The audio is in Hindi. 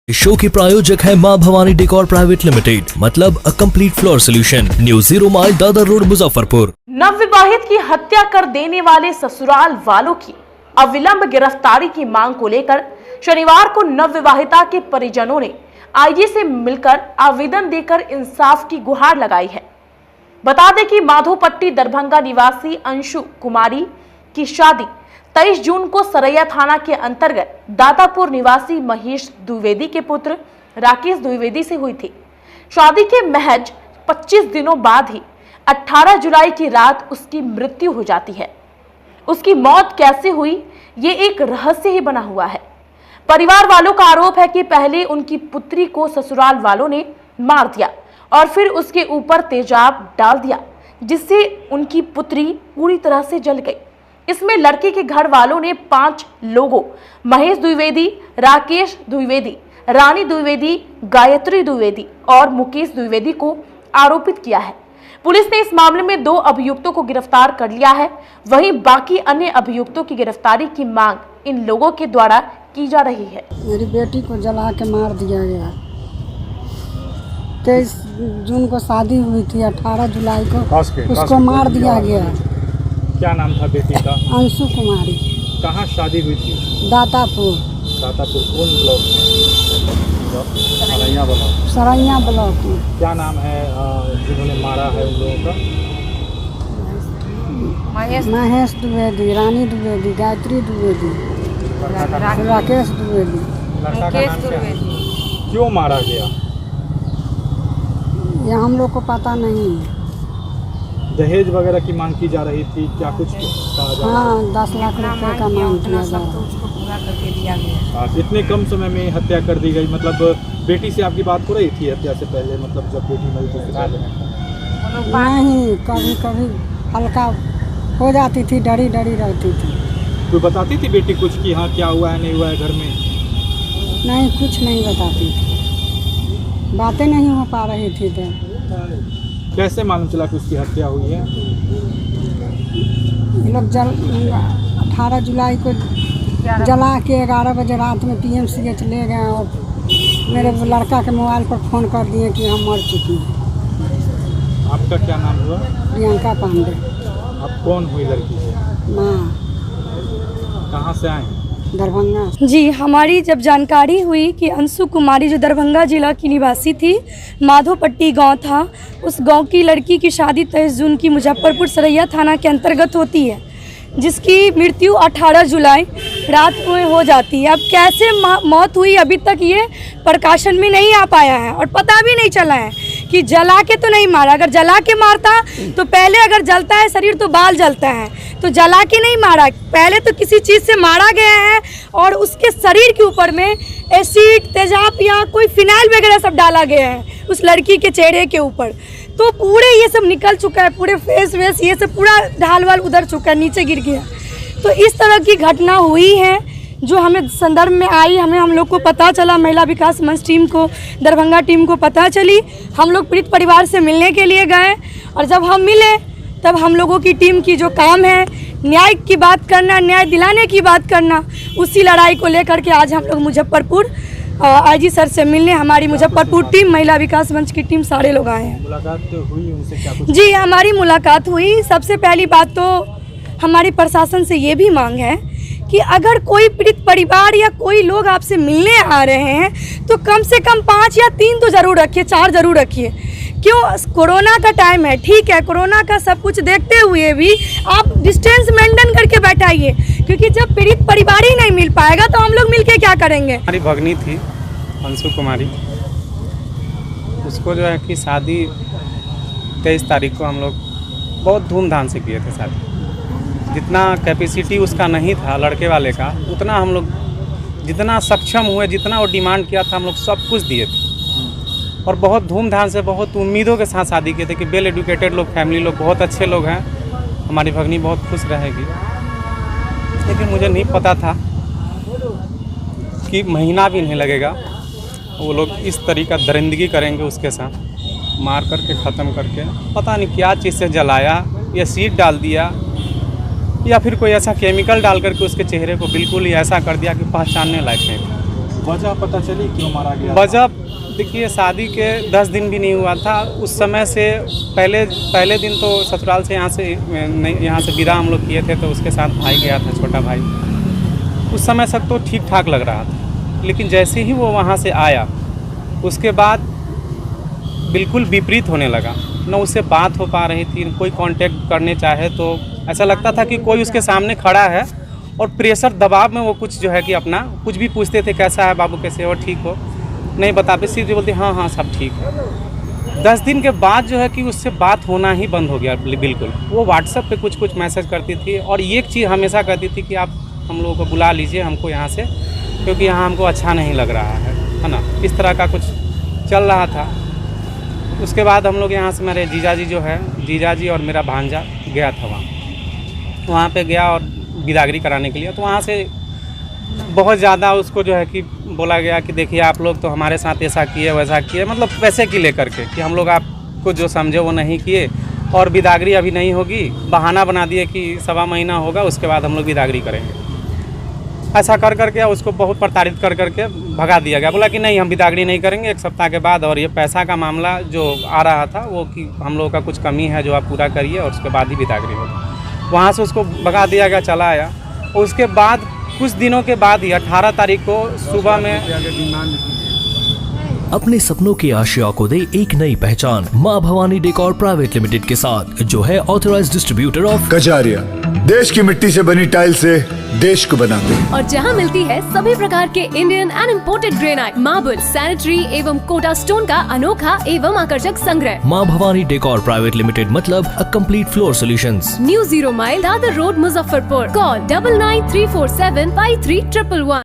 इस शो के प्रायोजक है मां भवानी डेकोर प्राइवेट लिमिटेड, मतलब a complete floor solution, new 0 mile Dadar road Muzaffarpur. नवविवाहित की हत्या कर देने वाले ससुराल वालों की अविलंब गिरफ्तारी की मांग को लेकर शनिवार को नवविवाहिता के परिजनों ने आईजी से मिलकर आवेदन देकर इंसाफ की गुहार लगाई है। बता दें कि माधोपट्टी दरभंगा निवासी अंशु कुमारी की शादी 23 जून को सरैया थाना के अंतर्गत दातापुर निवासी महेश द्विवेदी के पुत्र राकेश द्विवेदी से हुई थी। शादी के महज 25 दिनों बाद ही 18 जुलाई की रात उसकी मृत्यु हो जाती है। उसकी मौत कैसे हुई, ये एक रहस्य ही बना हुआ है। परिवार वालों का आरोप है कि पहले उनकी पुत्री को ससुराल वालों ने मार दिया और फिर उसके ऊपर तेजाब डाल दिया, जिससे उनकी पुत्री पूरी तरह से जल गई। इसमें लड़की के घर वालों ने 5 लोगों महेश द्विवेदी, राकेश द्विवेदी, रानी द्विवेदी, गायत्री द्विवेदी और मुकेश द्विवेदी को आरोपित किया है। पुलिस ने इस मामले में 2 अभियुक्तों को गिरफ्तार कर लिया है। वहीं बाकी अन्य अभियुक्तों की गिरफ्तारी की मांग इन लोगों के द्वारा की जा रही है। मेरी बेटी को जला के मार दिया गया। 23 जून को शादी हुई थी, 18 जुलाई को उसको मार दिया गया। क्या नाम था बेटी का? अंशु कुमारी। कहाँ शादी हुई थी? दातापुर। दातापुर कौन ब्लॉक में? सरैया ब्लॉक। सरैया ब्लॉक में। क्या नाम है जिन्होंने मारा है उन लोगों का? महेश द्विवेदी, रानी द्विवेदी, गायत्री द्विवेदी, राकेश द्विवेदी। लड़का का नाम क्या है? क्यों मारा गया? ये हम लोग को पता नहीं। दहेज वगैरह की मांग की जा रही थी, क्या कुछ कहा जा रहा है? हाँ, 10 लाख रुपए का मांग किया जा रहा है। इतने कम समय में हत्या कर दी गई। मतलब बेटी से आपकी बात हो रही थी हत्या से पहले? मतलब जब बेटी मरी तो नहीं, कभी कभी हल्का हो जाती थी, डरी डरी रहती थी। कोई बताती थी बेटी कुछ कि हाँ क्या हुआ है नहीं हुआ है घर में? नहीं, कुछ नहीं बताती थी, बातें नहीं हो पा रही थी। तो कैसे मालूम चला कि उसकी हत्या हुई है? ये लोग 18 जुलाई को जला के 11 बजे रात में PMCH ले गए और मेरे लड़का के मोबाइल पर फ़ोन कर दिए कि हम मर चुकी हैं। आपका क्या नाम हुआ? प्रियंका पांडे। आप कौन हुई लड़की से? माँ। कहाँ से आए? दरभंगा। जी, हमारी जब जानकारी हुई कि अंशु कुमारी जो दरभंगा जिला की निवासी थी, माधोपट्टी गांव था, उस गांव की लड़की की शादी 23 जून की मुजफ्फरपुर सरैया थाना के अंतर्गत होती है, जिसकी मृत्यु 18 जुलाई रात में हो जाती है। अब कैसे मौत हुई अभी तक ये प्रकाशन में नहीं आ पाया है और पता भी नहीं चला है कि जला के तो नहीं मारा। अगर जला के मारता तो पहले अगर जलता है शरीर तो बाल जलता है, तो जला के नहीं मारा, पहले तो किसी चीज़ से मारा गया है और उसके शरीर के ऊपर में एसिड, तेजाब या कोई फिनाइल वगैरह सब डाला गया है उस लड़की के चेहरे के ऊपर। तो पूरे ये सब निकल चुका है, पूरे फेस वेस ये सब पूरा ढाल वाल उधर चुका है, नीचे गिर गया। तो इस तरह की घटना हुई है जो हमें संदर्भ में आई, हम लोग को पता चला, महिला विकास मंच टीम को, दरभंगा टीम को पता चली। हम लोग पीड़ित परिवार से मिलने के लिए गए और जब हम मिले तब हम लोगों की टीम की जो काम है न्याय की बात करना, न्याय दिलाने की बात करना, उसी लड़ाई को लेकर के आज हम लोग मुजफ्फरपुर आईजी सर से मिलने हमारी मुजफ्फरपुर टीम, महिला विकास मंच की टीम, सारे लोग आए हैं। मुलाकात हुई उनसे? क्या कुछ? जी, हमारी मुलाकात हुई। सबसे पहली बात तो हमारी प्रशासन से ये भी मांग है कि अगर कोई पीड़ित परिवार या कोई लोग आपसे मिलने आ रहे हैं तो कम से कम 5 या 3 तो ज़रूर रखिए, 4 ज़रूर रखिए। क्यों? कोरोना का टाइम है, ठीक है, कोरोना का सब कुछ देखते हुए भी आप डिस्टेंस मेंटेन करके बैठाइए, क्योंकि जब पीड़ित परिवार ही नहीं मिल पाएगा तो हम लोग मिलके क्या करेंगे। हमारी भगनी थी अंशु कुमारी, उसको जो है कि शादी 23 तारीख को हम लोग बहुत धूमधाम से किए थे शादी। जितना कैपेसिटी उसका नहीं था लड़के वाले का, उतना हम लोग जितना सक्षम हुए, जितना वो डिमांड किया था हम लोग सब कुछ दिए थे और बहुत धूमधाम से, बहुत उम्मीदों के साथ शादी किए थे कि वेल एजुकेटेड लोग, फैमिली लोग, बहुत अच्छे लोग हैं, हमारी भगनी बहुत खुश रहेगी। लेकिन मुझे नहीं पता था कि महीना भी नहीं लगेगा वो लोग इस तरीका दरिंदगी करेंगे उसके साथ, मार करके ख़त्म करके, पता नहीं क्या चीज़ से जलाया या सीड डाल दिया या फिर कोई ऐसा केमिकल डाल करके उसके चेहरे को बिल्कुल ही ऐसा कर दिया कि पहचानने लायक नहीं था। वजह पता चली क्यों मारा गया? वजह देखिए, शादी के 10 दिन भी नहीं हुआ था उस समय से। पहले दिन तो ससुराल से यहाँ से विदा हम लोग किए थे, तो उसके साथ भाई गया था, छोटा भाई। उस समय तक तो ठीक ठाक लग रहा था, लेकिन जैसे ही वो वहाँ से आया उसके बाद बिल्कुल विपरीत होने लगा। न उससे बात हो पा रही थी, कोई कांटेक्ट करने चाहे तो ऐसा लगता था कि कोई उसके सामने खड़ा है और प्रेशर दबाव में वो कुछ जो है कि अपना कुछ भी पूछते थे, कैसा है बाबू, कैसे हो, ठीक हो, नहीं बताते, सीधे बोलते हाँ हाँ सब ठीक है। 10 दिन के बाद जो है कि उससे बात होना ही बंद हो गया बिल्कुल। वो व्हाट्सएप पे कुछ मैसेज करती थी और एक चीज़ हमेशा कहती थी कि आप हम लोगों को बुला लीजिए हमको यहाँ से, क्योंकि यहाँ हमको अच्छा नहीं लग रहा है ना। इस तरह का कुछ चल रहा था। उसके बाद हम लोग यहाँ से, मेरे जीजाजी और मेरा भांजा गया था वहाँ पे गया और बिदागरी कराने के लिए। तो वहाँ से बहुत ज़्यादा उसको जो है कि बोला गया कि देखिए आप लोग तो हमारे साथ ऐसा किए वैसा किए, मतलब पैसे की लेकर के कि हम लोग आपको जो समझे वो नहीं किए और बिदागरी अभी नहीं होगी। बहाना बना दिए कि 1.25 महीना होगा उसके बाद हम लोग बिदागरी करेंगे। ऐसा कर करके उसको बहुत प्रताड़ित कर करके भगा दिया गया। बोला कि नहीं हम बिदागरी नहीं करेंगे 1 सप्ताह के बाद, और ये पैसा का मामला जो आ रहा था वो कि हम लोगों का कुछ कमी है जो आप पूरा करिए और उसके बाद ही बिदागरी होगी। वहाँ से उसको भगा दिया गया, चला आया। उसके बाद कुछ दिनों के बाद ही 18 तारीख को सुबह में अपने सपनों की आशिया को दे एक नई पहचान माँ भवानी डेकोर प्राइवेट लिमिटेड के साथ, जो है ऑथराइज्ड डिस्ट्रीब्यूटर ऑफ कजारिया। देश की मिट्टी से बनी टाइल से देश को बनाते हैं। और जहां मिलती है सभी प्रकार के Indian and imported granite, marble, sanitary एवं कोटा स्टोन का अनोखा एवं आकर्षक संग्रह। माँ भवानी डेकोर प्राइवेट लिमिटेड मतलब a complete floor solutions. New 0 mile Dadar road, Muzaffarpur. Call 9934753111।